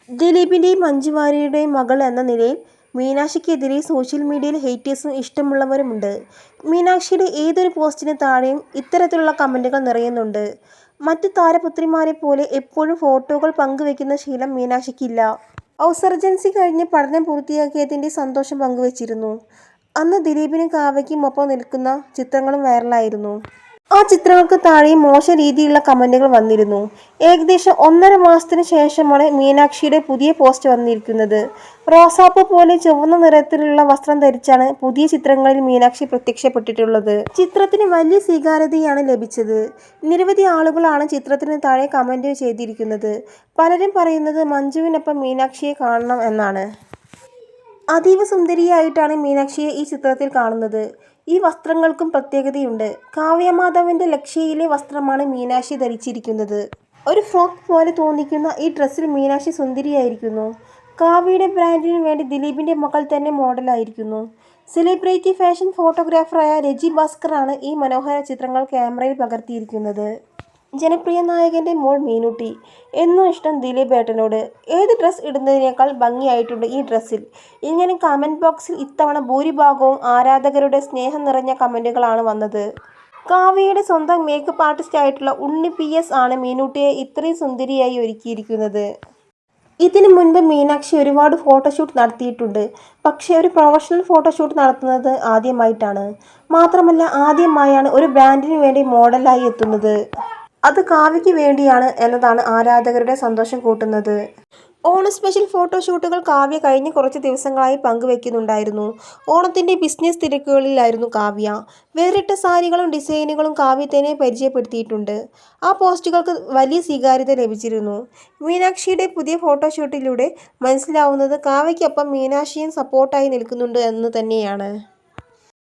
ദിലീപിൻ്റെയും മഞ്ജു വാര്യരുടെയും മകൾ എന്ന നിലയിൽ മീനാക്ഷിക്കെതിരെ സോഷ്യൽ മീഡിയയിൽ ഹേറ്റേഴ്സും ഇഷ്ടമുള്ളവരുമുണ്ട്. മീനാക്ഷിയുടെ ഏതൊരു പോസ്റ്റിന് താഴെയും ഇത്തരത്തിലുള്ള കമന്റുകൾ നിറയുന്നുണ്ട്. മറ്റു താരപുത്രിമാരെ പോലെ എപ്പോഴും ഫോട്ടോകൾ പങ്കുവെക്കുന്ന ശീലം മീനാക്ഷിക്കില്ല. ഹൗസ് സർജൻസി കഴിഞ്ഞ് പഠനം പൂർത്തിയാക്കിയതിന്റെ സന്തോഷം പങ്കുവെച്ചിരുന്നു. അന്ന് ദിലീപിനും കാവ്യയ്ക്കും ഒപ്പം നിൽക്കുന്ന ചിത്രങ്ങളും വൈറലായിരുന്നു. ആ ചിത്രങ്ങൾക്ക് താഴെയും മോശം രീതിയിലുള്ള കമന്റുകൾ വന്നിരുന്നു. ഏകദേശം 1.5 മാസത്തിന് ശേഷമാണ് മീനാക്ഷിയുടെ പുതിയ പോസ്റ്റ് വന്നിരിക്കുന്നത്. റോസാപ്പൂ പോലെ ചുവന്ന നിറത്തിലുള്ള വസ്ത്രം ധരിച്ചാണ് പുതിയ ചിത്രങ്ങളിൽ മീനാക്ഷി പ്രത്യക്ഷപ്പെട്ടിട്ടുള്ളത്. ചിത്രത്തിന് വലിയ സ്വീകാര്യതയാണ് ലഭിച്ചത്. നിരവധി ആളുകളാണ് ചിത്രത്തിന് താഴെ കമന്റ് ചെയ്തിരിക്കുന്നത്. പലരും പറയുന്നത് മഞ്ജുവിനൊപ്പം മീനാക്ഷിയെ കാണണം എന്നാണ്. അതീവ സുന്ദരിയായിട്ടാണ് മീനാക്ഷിയെ ഈ ചിത്രത്തിൽ കാണുന്നത്. ഈ വസ്ത്രങ്ങൾക്കും പ്രത്യേകതയുണ്ട്. കാവ്യ മാധവന്റെ ലക്ഷ്യയിലെ വസ്ത്രമാണ് മീനാക്ഷി ധരിച്ചിരിക്കുന്നത്. ഒരു ഫ്രോക്ക് പോലെ തോന്നിക്കുന്ന ഈ ഡ്രസ്സിൽ മീനാക്ഷി സുന്ദരിയായിരിക്കുന്നു. കാവ്യയുടെ ബ്രാൻഡിന് വേണ്ടി ദിലീപിന്റെ മകൾ തന്നെ മോഡലായിരിക്കുന്നു. സെലിബ്രിറ്റി ഫാഷൻ ഫോട്ടോഗ്രാഫറായ രജി ഭാസ്കറാണ് ഈ മനോഹര ചിത്രങ്ങൾ ക്യാമറയിൽ പകർത്തിയിരിക്കുന്നത്. ജനപ്രിയ നായകന്റെ മോൾ മീനുട്ടി. എന്നും ഇഷ്ടം ദിലീപ് ഏട്ടനോട്. ഏത് ഡ്രസ് ഇടുന്നതിനേക്കാൾ ഭംഗിയായിട്ടുണ്ട് ഈ ഡ്രസ്സിൽ. ഇങ്ങനെ കമന്റ് ബോക്സിൽ ഇത്തവണ ഭൂരിഭാഗവും ആരാധകരുടെ സ്നേഹം നിറഞ്ഞ കമന്റുകളാണ് വന്നത്. കാവ്യയുടെ സ്വന്തം മേക്കപ്പ് ആർട്ടിസ്റ്റ് ആയിട്ടുള്ള ഉണ്ണി PS ആണ് മീനുട്ടിയെ ഇത്രയും സുന്ദരിയായി ഒരുക്കിയിരിക്കുന്നത്. ഇതിനു മുൻപ് മീനാക്ഷി ഒരുപാട് ഫോട്ടോഷൂട്ട് നടത്തിയിട്ടുണ്ട്. പക്ഷേ ഒരു പ്രൊഫഷണൽ ഫോട്ടോഷൂട്ട് നടത്തുന്നത് ആദ്യമായിട്ടാണ്. മാത്രമല്ല ആദ്യമായാണ് ഒരു ബ്രാൻഡിന് വേണ്ടി മോഡലായി എത്തുന്നത്. അത് കാവ്യയ്ക്ക് വേണ്ടിയാണ് എന്നതാണ് ആരാധകരുടെ സന്തോഷം കൂട്ടുന്നത്. ഓണം സ്പെഷ്യൽ ഫോട്ടോഷൂട്ടുകൾ കാവ്യ കഴിഞ്ഞ കുറച്ച് ദിവസങ്ങളായി പങ്കുവെക്കുന്നുണ്ടായിരുന്നു. ഓണത്തിന്റെ ബിസിനസ് തിരക്കുകളിലായിരുന്നു കാവ്യ. വേറിട്ട സാരികളും ഡിസൈനുകളും കാവ്യ തന്നെ പരിചയപ്പെടുത്തിയിട്ടുണ്ട്. ആ പോസ്റ്റുകൾക്ക് വലിയ സ്വീകാര്യത ലഭിച്ചിരുന്നു. മീനാക്ഷിയുടെ പുതിയ ഫോട്ടോഷൂട്ടിലൂടെ മനസ്സിലാവുന്നത് കാവ്യയ്ക്കൊപ്പം മീനാക്ഷിയും സപ്പോർട്ടായി നിൽക്കുന്നുണ്ട് എന്ന് തന്നെയാണ്.